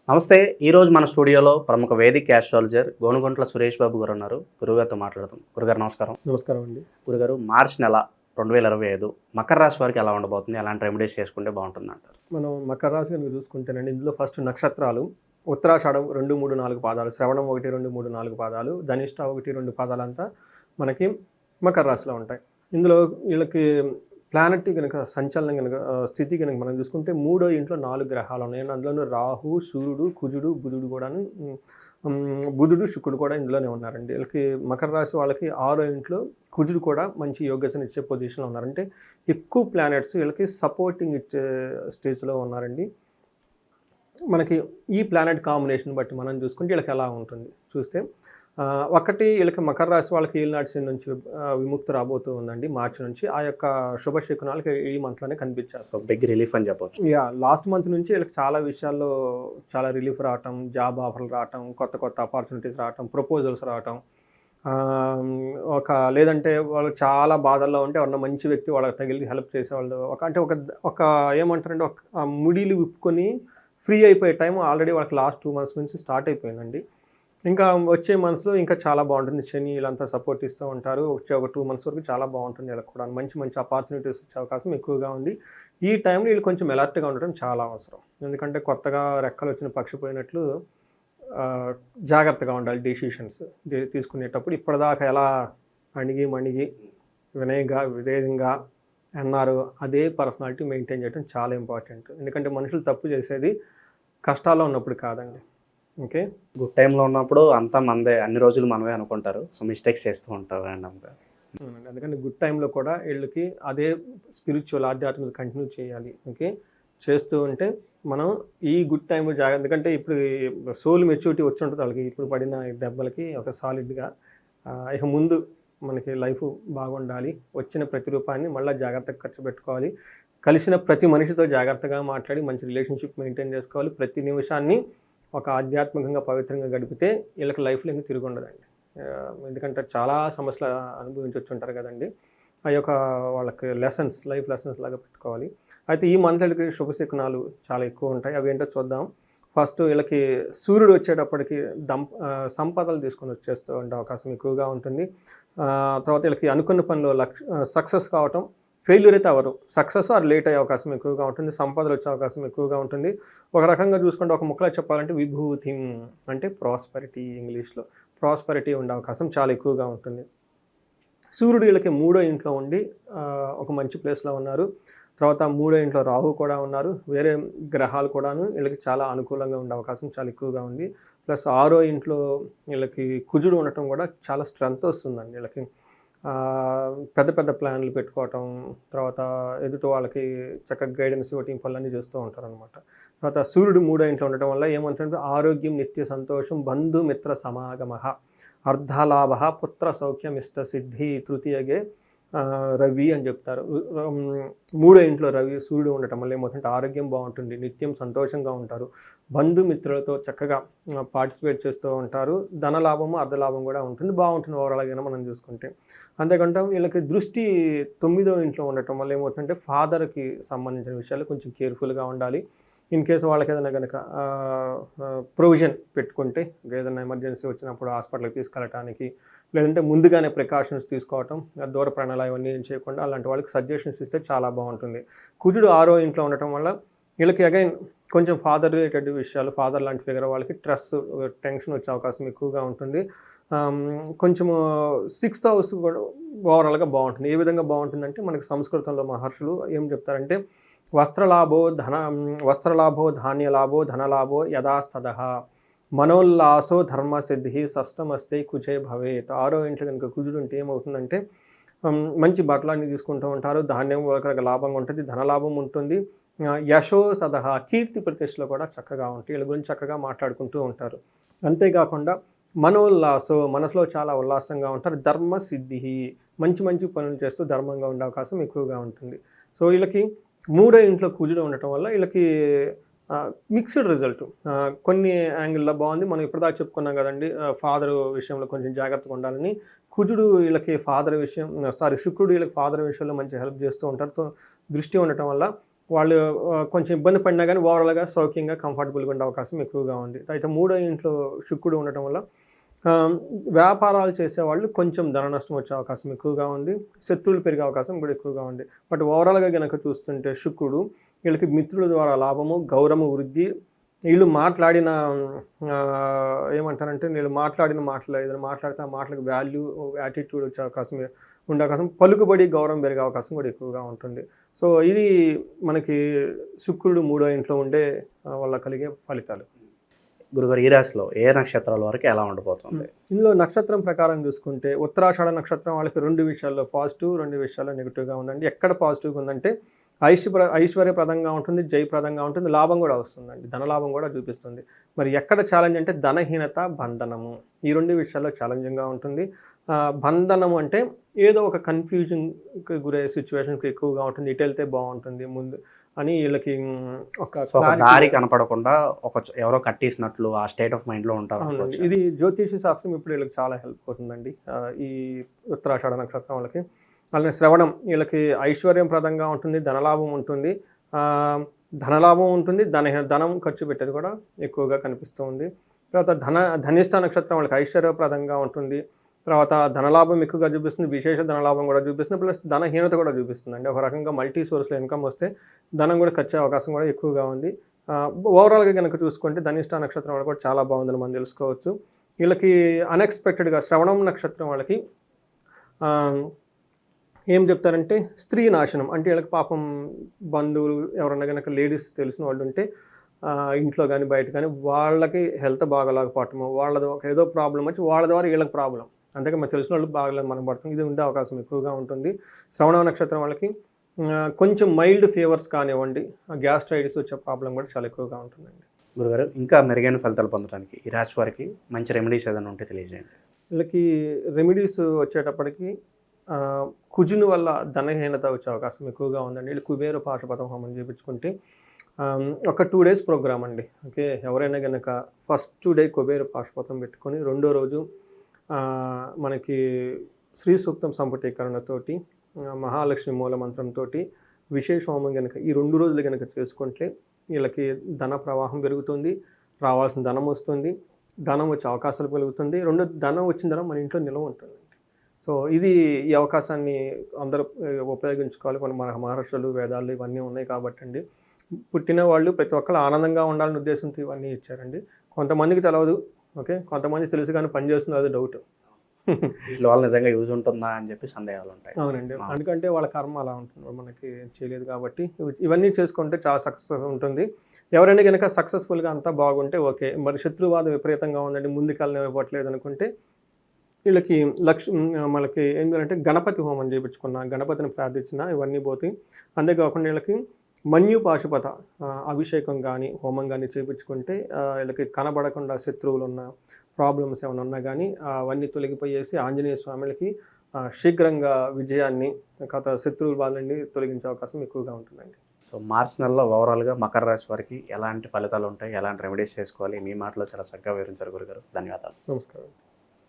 నమస్తే. ఈరోజు మన స్టూడియోలో ప్రముఖ వేదిక్ యాస్ట్రాలజర్ గోనుగుంట్ల సురేష్ బాబు గారు ఉన్నారు. గురుగారితో మాట్లాడదాం. గురుగారు నమస్కారం. నమస్కారం అండి. గురుగారు, మార్చి నెల 2025 మకర రాశి వారికి ఎలా ఉండబోతుంది? ఎలాంటి రెమెడీస్ చేసుకుంటే బాగుంటుంది అంటారు? మనం మకర రాశి కనుక చూసుకుంటేనండి, ఇందులో ఫస్ట్ నక్షత్రాలు ఉత్తరాషాఢం 2, 3, 4 పాదాలు, శ్రవణం 1, 2, 3, 4 పాదాలు, ధనిష్ట 1, 2 పాదాలంతా మనకి మకర రాశిలో ఉంటాయి. ఇందులో వీళ్ళకి ప్లానెట్ కనుక సంచలనం కనుక స్థితి కనుక మనం చూసుకుంటే మూడో ఇంట్లో 4 గ్రహాలు ఉన్నాయి. అందులోనూ రాహు, సూర్యుడు, కుజుడు, బుధుడు కూడాను బుధుడు, శుక్రుడు కూడా ఇందులోనే ఉన్నారండి. వీళ్ళకి మకర రాశి వాళ్ళకి 6వ ఇంట్లో కుజుడు కూడా మంచి యోగ్యతను ఇచ్చే పొజిషన్లో ఉన్నారంటే ఎక్కువ ప్లానెట్స్ వీళ్ళకి సపోర్టింగ్ ఇచ్చే స్టేజ్లో ఉన్నారండి. మనకి ఈ ప్లానెట్ కాంబినేషన్ బట్టి మనం చూసుకుంటే వీళ్ళకి ఎలా ఉంటుంది చూస్తే ఒకటి వీళ్ళకి మకర రాశి వాళ్ళకి ఏలినాటి శని నుంచి విముక్తి రాబోతూ ఉందండి. మార్చి నుంచి ఆ యొక్క శుభశకునాలకి ఈ మంత్లోనే కనిపించారు. బిగ్ రిలీఫ్ అని చెప్పవచ్చు. లాస్ట్ మంత్ నుంచి వీళ్ళకి చాలా విషయాల్లో చాలా రిలీఫ్ రావటం, జాబ్ ఆఫర్లు రావటం, కొత్త కొత్త ఆపర్చునిటీస్ రావటం, ప్రపోజల్స్ రావటం, లేదంటే వాళ్ళు చాలా బాధల్లో ఉంటే ఎవరన్నా మంచి వ్యక్తి వాళ్ళకి తగిలి హెల్ప్ చేసేవాళ్ళు ఒక ఏమంటారంటే ఒక ముడిలు విప్పుకొని ఫ్రీ అయిపోయే టైం ఆల్రెడీ వాళ్ళకి లాస్ట్ 2 months నుంచి స్టార్ట్ అయిపోయిందండి. ఇంకా వచ్చే మంత్స్లో ఇంకా చాలా బాగుంటుంది. శని వీళ్ళంతా సపోర్ట్ ఇస్తూ ఉంటారు. వచ్చే ఒక 2 months వరకు చాలా బాగుంటుంది. వీళ్ళకి కూడా మంచి మంచి ఆపర్చునిటీస్ వచ్చే అవకాశం ఎక్కువగా ఉంది. ఈ టైంలో వీళ్ళు కొంచెం అలర్ట్గా ఉండడం చాలా అవసరం. ఎందుకంటే కొత్తగా రెక్కలు వచ్చిన పక్షి పోయినట్లు జాగ్రత్తగా ఉండాలి. డెసిషన్స్ తీసుకునేటప్పుడు ఇప్పటిదాకా ఎలా మణిగి విధేయంగా అన్నారు అదే పర్సనాలిటీ మెయింటైన్ చేయడం చాలా ఇంపార్టెంట్. ఎందుకంటే మనుషులు తప్పు చేసేది కష్టాల్లో ఉన్నప్పుడు కాదండి. ఓకే, గుడ్ టైంలో ఉన్నప్పుడు అంతా మనదే, అన్ని రోజులు మనమే అనుకుంటారు. సో మిస్టేక్స్ చేస్తూ ఉంటారు అండి అంతా. అందుకని గుడ్ టైంలో కూడా వీళ్ళకి అదే స్పిరిచువల్ ఆధ్యాత్మిక కంటిన్యూ చేయాలి. ఓకే, చేస్తూ ఉంటే మనం ఈ గుడ్ టైం జాగ్రత్త. ఎందుకంటే ఇప్పుడు సోల్ మెచ్యూరిటీ వచ్చి ఉంటుంది వాళ్ళకి. ఇప్పుడు పడిన దెబ్బలకి ఒక సాలిడ్గా ఇక ముందు మనకి లైఫ్ బాగుండాలి. వచ్చిన ప్రతి రూపాన్ని మళ్ళీ జాగ్రత్తగా ఖర్చు పెట్టుకోవాలి. కలిసిన ప్రతి మనిషితో జాగ్రత్తగా మాట్లాడి మంచి రిలేషన్షిప్ మెయింటైన్ చేసుకోవాలి. ప్రతి నిమిషాన్ని ఒక ఆధ్యాత్మికంగా పవిత్రంగా గడిపితే వీళ్ళకి లైఫ్లో ఇంకా తిరిగి ఉండదండి. ఎందుకంటే చాలా సమస్యలు అనుభవించి వచ్చి ఉంటారు కదండి. ఆ యొక్క వాళ్ళకి లైఫ్ లెసన్స్ లాగా పెట్టుకోవాలి. అయితే ఈ మంత్లకి శుభశకునాలు చాలా ఎక్కువ ఉంటాయి. అవి ఏంటో చూద్దాం. ఫస్ట్ వీళ్ళకి సూర్యుడు వచ్చేటప్పటికి సంపదలు తీసుకొని వచ్చేస్తూ ఉండే అవకాశం ఎక్కువగా ఉంటుంది. తర్వాత వీళ్ళకి అనుకున్న పనిలో సక్సెస్ కావటం, ఫెయిల్యూర్ అయితే అవరు, సక్సెస్ ఆర్ లేట్ అయ్యే అవకాశం ఎక్కువగా ఉంటుంది. సంపదలు వచ్చే అవకాశం ఎక్కువగా ఉంటుంది. ఒక రకంగా చూసుకుంటే ఒక ముక్కలో చెప్పాలంటే విభూతి అంటే ప్రాస్పరిటీ, ఇంగ్లీష్లో ప్రాస్పరిటీ ఉండే అవకాశం చాలా ఎక్కువగా ఉంటుంది. సూర్యుడు వీళ్ళకి 3వ ఇంట్లో ఉండి ఒక మంచి ప్లేస్లో ఉన్నారు. తర్వాత 3వ ఇంట్లో రాహు కూడా ఉన్నారు. వేరే గ్రహాలు కూడాను వీళ్ళకి చాలా అనుకూలంగా ఉండే అవకాశం చాలా ఎక్కువగా ఉంది. ప్లస్ 6వ ఇంట్లో వీళ్ళకి కుజుడు ఉండటం కూడా చాలా స్ట్రెంత్ వస్తుందండి. వీళ్ళకి పెద్ద పెద్ద ప్లాన్లు పెట్టుకోవటం, తర్వాత ఎదుటి వాళ్ళకి చక్కగా గైడెన్స్ ఇవ్వటం, పనులన్నీ చేస్తూ ఉంటారనమాట. తర్వాత సూర్యుడు 3వ ఇంట్లో ఉండటం వల్ల ఏమంటుంటే ఆరోగ్యం, నిత్య సంతోషం, బంధుమిత్ర సమాగమ, అర్ధలాభ, పుత్ర సౌఖ్యం, ఇష్ట సిద్ధి, తృతీయగే రవి అని చెప్తారు. 3వ ఇంట్లో సూర్యుడు ఉండటం వల్ల ఏమవుతుంటే ఆరోగ్యం బాగుంటుంది, నిత్యం సంతోషంగా ఉంటారు, బంధుమిత్రులతో చక్కగా పార్టిసిపేట్ చేస్తూ ఉంటారు, ధనలాభము అర్ధలాభం కూడా ఉంటుంది, బాగుంటుంది ఓవరాల్గా మనం చూసుకుంటే. అంతేకాకుండా వీళ్ళకి దృష్టి 9వ ఇంట్లో ఉండటం వల్ల ఏమవుతుందంటే ఫాదర్కి సంబంధించిన విషయాలు కొంచెం కేర్ఫుల్గా ఉండాలి. ఇన్ కేసు వాళ్ళకి ఏదైనా కనుక ప్రొవిజన్ పెట్టుకుంటే, ఏదైనా ఎమర్జెన్సీ వచ్చినప్పుడు హాస్పిటల్కి తీసుకెళ్ళటానికి, లేదంటే ముందుగానే ప్రికాషన్స్ తీసుకోవటం, దూర ప్రాణాలు అవన్నీ ఏం చేయకుండా అలాంటి వాళ్ళకి సజెషన్స్ ఇస్తే చాలా బాగుంటుంది. కుజుడు 6వ ఇంట్లో ఉండటం వల్ల వీళ్ళకి అగైన్ కొంచెం ఫాదర్ రిలేటెడ్ విషయాలు, ఫాదర్ లాంటి ఫిగర్ వాళ్ళకి స్ట్రెస్, టెన్షన్ వచ్చే అవకాశం ఎక్కువగా ఉంటుంది. కొంచెము 6th house కూడా ఓవరాల్గా బాగుంటుంది. ఏ విధంగా బాగుంటుందంటే మనకి సంస్కృతంలో మహర్షులు ఏం చెప్తారంటే వస్త్రలాభో ధాన్యలాభో ధనలాభో యథాస్తదః మనోల్లాసో ధర్మసిద్ధి షష్టమస్తే కుజే భవేత్. 6వ ఇంట్లో కనుక కుజుడు ఉంటే ఏమవుతుందంటే మంచి బట్టలన్నీ తీసుకుంటూ ఉంటారు, ధాన్యం రకరకాల లాభంగా ఉంటుంది, ధనలాభం ఉంటుంది, యశో సదహ కీర్తి ప్రతిష్టలు కూడా చక్కగా ఉంటాయి. వీళ్ళ గురించి చక్కగా మాట్లాడుకుంటూ ఉంటారు. అంతేకాకుండా మనోల్లాసో మనసులో చాలా ఉల్లాసంగా ఉంటారు, ధర్మ సిద్ధి మంచి మంచి పనులు చేస్తూ ధర్మంగా ఉండే అవకాశం ఎక్కువగా ఉంటుంది. సో వీళ్ళకి 3వ ఇంట్లో కుజుడు ఉండటం వల్ల వీళ్ళకి మిక్స్డ్ రిజల్ట్. కొన్ని యాంగిల్లో బాగుంది. మనం ఇప్పటిదాకా చెప్పుకున్నాం కదండి, ఫాదర్ విషయంలో కొంచెం జాగ్రత్తగా ఉండాలని. కుజుడు వీళ్ళకి శుక్రుడు వీళ్ళకి ఫాదర్ విషయంలో మంచి హెల్ప్ చేస్తూ ఉంటారు. సో దృష్టి ఉండటం వల్ల వాళ్ళు కొంచెం ఇబ్బంది పడినా కానీ ఓవరాల్గా సౌఖ్యంగా కంఫర్టబుల్గా ఉండే అవకాశం ఎక్కువగా ఉంది. అయితే మూడో ఇంట్లో శుక్రుడు ఉండటం వల్ల వ్యాపారాలు చేసేవాళ్ళు కొంచెం ధన నష్టం వచ్చే అవకాశం ఎక్కువగా ఉంది. శత్రువులు పెరిగే అవకాశం కూడా ఎక్కువగా ఉంది. బట్ ఓవరాల్గా గనక చూస్తుంటే శుక్రుడు వీళ్ళకి మిత్రుల ద్వారా లాభము, గౌరవము, వృద్ధి, వీళ్ళు మాట్లాడిన ఏమంటారంటే వీళ్ళు మాట్లాడిన మాటలు ఏదైనా మాట్లాడితే ఆ మాటలకు వాల్యూ, యాటిట్యూడ్ వచ్చే అవకాశం ఉండే అవకాశం, పలుకుబడి, గౌరవం పెరిగే అవకాశం కూడా ఎక్కువగా ఉంటుంది. సో ఇది మనకి శుక్రుడు మూడో ఇంట్లో ఉండే వల్ల కలిగే ఫలితాలు. గురుగారు ఈ రాశిలో ఏ నక్షత్రాల వరకు ఎలా ఉండబోతుంది? ఇందులో నక్షత్రం ప్రకారం చూసుకుంటే ఉత్తరాషాఢ నక్షత్రం వాళ్ళకి 2 విషయాల్లో పాజిటివ్, 2 విషయాల్లో నెగిటివ్గా ఉందండి. ఎక్కడ పాజిటివ్గా ఉందంటే ఐశ్వర్యప్రదంగా ఉంటుంది, జయప్రదంగా ఉంటుంది, లాభం కూడా వస్తుందండి, ధనలాభం కూడా చూపిస్తుంది. మరి ఎక్కడ ఛాలెంజ్ అంటే ధనహీనత, బంధనము, ఈ 2 విషయాల్లో ఛాలెంజింగ్గా ఉంటుంది. బంధనము అంటే ఏదో ఒక కన్ఫ్యూజన్కి గురయ్యే సిచ్యువేషన్కి ఎక్కువగా ఉంటుంది. ఇటు వెళ్తే బాగుంటుంది ముందు అని వీళ్ళకి ఒక దారి కనపడకుండా ఎవరో కట్టేసినట్లు ఆ స్టేట్ ఆఫ్ మైండ్లో ఉంటారు. ఇది జ్యోతిష శాస్త్రం ఇప్పుడు వీళ్ళకి చాలా హెల్ప్ అవుతుందండి. ఈ ఉత్తరాషాఢ నక్షత్రం వాళ్ళకి. అలానే శ్రవణం వీళ్ళకి ఐశ్వర్యప్రదంగా ఉంటుంది, ధనలాభం ఉంటుంది, ధనలాభం ఉంటుంది, ధనం ఖర్చు పెట్టేది కూడా ఎక్కువగా కనిపిస్తూ ఉంది. తర్వాత ధనిష్ట నక్షత్రం వాళ్ళకి ఐశ్వర్యప్రదంగా ఉంటుంది, తర్వాత ధనలాభం ఎక్కువగా చూపిస్తుంది, విశేష ధనలాభం కూడా చూపిస్తుంది, ప్లస్ ధనహీనత కూడా చూపిస్తుంది అండి. ఒక రకంగా మల్టీ సోర్స్లో ఇన్కమ్ వస్తే ధనం కూడా ఖర్చు అవకాశం కూడా ఎక్కువగా ఉంది. ఓవరాల్గా కనుక చూసుకుంటే ధనిష్ట నక్షత్రం వాళ్ళకి కూడా చాలా బాగుందని మనం తెలుసుకోవచ్చు. వీళ్ళకి అన్ఎక్స్పెక్టెడ్గా శ్రవణం నక్షత్రం వాళ్ళకి ఏం చెప్తారంటే స్త్రీ నాశనం అంటే వీళ్ళకి పాపం బంధువులు ఎవరన్నా కనుక లేడీస్ తెలిసిన వాళ్ళు ఉంటే ఇంట్లో కానీ బయట కానీ వాళ్ళకి హెల్త్ బాగాలేకపోవటము, వాళ్ళది ఏదో ప్రాబ్లం వచ్చి వాళ్ళ ద్వారా వీళ్ళకి ప్రాబ్లం, అంతేగా మనకు తెలిసిన వాళ్ళు బాగలేదు మనం పడుతుంది, ఇది ఉండే అవకాశం ఎక్కువగా ఉంటుంది. శ్రవణ నక్షత్రం వాళ్ళకి కొంచెం మైల్డ్ ఫీవర్స్ కానివ్వండి, గ్యాస్ట్రైటిస్ వచ్చే ప్రాబ్లం కూడా చాలా ఎక్కువగా ఉంటుందండి. గురుగారు ఇంకా మెరుగైన ఫలితాలు పొందడానికి ఈ రాశి వారికి మంచి రెమెడీస్ ఏదైనా ఉంటే తెలియజేయండి. వీళ్ళకి రెమెడీస్ వచ్చేటప్పటికి కుజుని వల్ల ధనహీనత వచ్చే అవకాశం ఎక్కువగా ఉందండి. వీళ్ళు కుబేర పాశుపతం హోమం చేయించుకుంటే ఒక 2 days ప్రోగ్రామ్ అండి. ఓకే, ఎవరైనా కనుక ఫస్ట్ డే కుబేర పాశుపతం పెట్టుకొని రెండో రోజు మనకి శ్రీ సూక్తం సంపుటీకరణతోటి మహాలక్ష్మి మూల మంత్రంతో విశేష హోమం కనుక ఈ 2 రోజులు కనుక చేసుకుంటే వీళ్ళకి ధన ప్రవాహం పెరుగుతుంది, రావాల్సిన ధనం వస్తుంది, ధనం వచ్చే అవకాశాలు పెరుగుతుంది, ధనం వచ్చిన ధనం మన ఇంట్లో నిల్వ ఉంటుందండి. సో ఇది ఈ అవకాశాన్ని అందరూ ఉపయోగించుకోవాలి. మన మహర్షులు, వేదాలు ఇవన్నీ ఉన్నాయి కాబట్టి అండి, పుట్టిన వాళ్ళు ప్రతి ఒక్కరు ఆనందంగా ఉండాలనే ఉద్దేశంతో ఇవన్నీ ఇచ్చారండి. కొంతమందికి తెలియదు, ఓకే, కొంతమంది తెలుసు కానీ పని చేస్తుంది అది డౌట్. వాళ్ళు నిజంగా యూజ్ ఉంటుందా అని చెప్పి సందేహాలు ఉంటాయి. అవునండి, ఎందుకంటే వాళ్ళ కర్మ అలా ఉంటుంది, మనకి చేయలేదు కాబట్టి ఇవన్నీ చేసుకుంటే చాలా సక్సెస్ ఉంటుంది. ఎవరైనా కనుక సక్సెస్ఫుల్గా అంతా బాగుంటే ఓకే. మరి శత్రువాదం విపరీతంగా ఉందండి, ముందుకెళ్ళని ఇవ్వట్లేదు అనుకుంటే వీళ్ళకి మనకి ఏంటంటే గణపతి హోమం చేయించుకున్నా, గణపతిని ప్రార్థించిన ఇవన్నీ పోతాయి. అంతేకాకుండా వీళ్ళకి మన్యు పాశుపత అభిషేకం కానీ హోమం కానీ చేయించుకుంటే వీళ్ళకి కనబడకుండా శత్రువులు ఉన్న ప్రాబ్లమ్స్ ఏమైనా ఉన్నా కానీ అవన్నీ తొలగిపోయేసి ఆంజనేయ స్వామికి శీఘ్రంగా విజయాన్ని శత్రువుల బాధని తొలగించే అవకాశం ఎక్కువగా ఉంటుందండి. సో మార్చి నెలలో ఓవరాల్గా మకర రాశి వారికి ఎలాంటి ఫలితాలు ఉంటాయి, ఎలాంటి రెమెడీస్ చేసుకోవాలి, మీ మాటలో చాలా చక్కగా వివరించారు గురుగారు. ధన్యవాదాలు. నమస్కారం.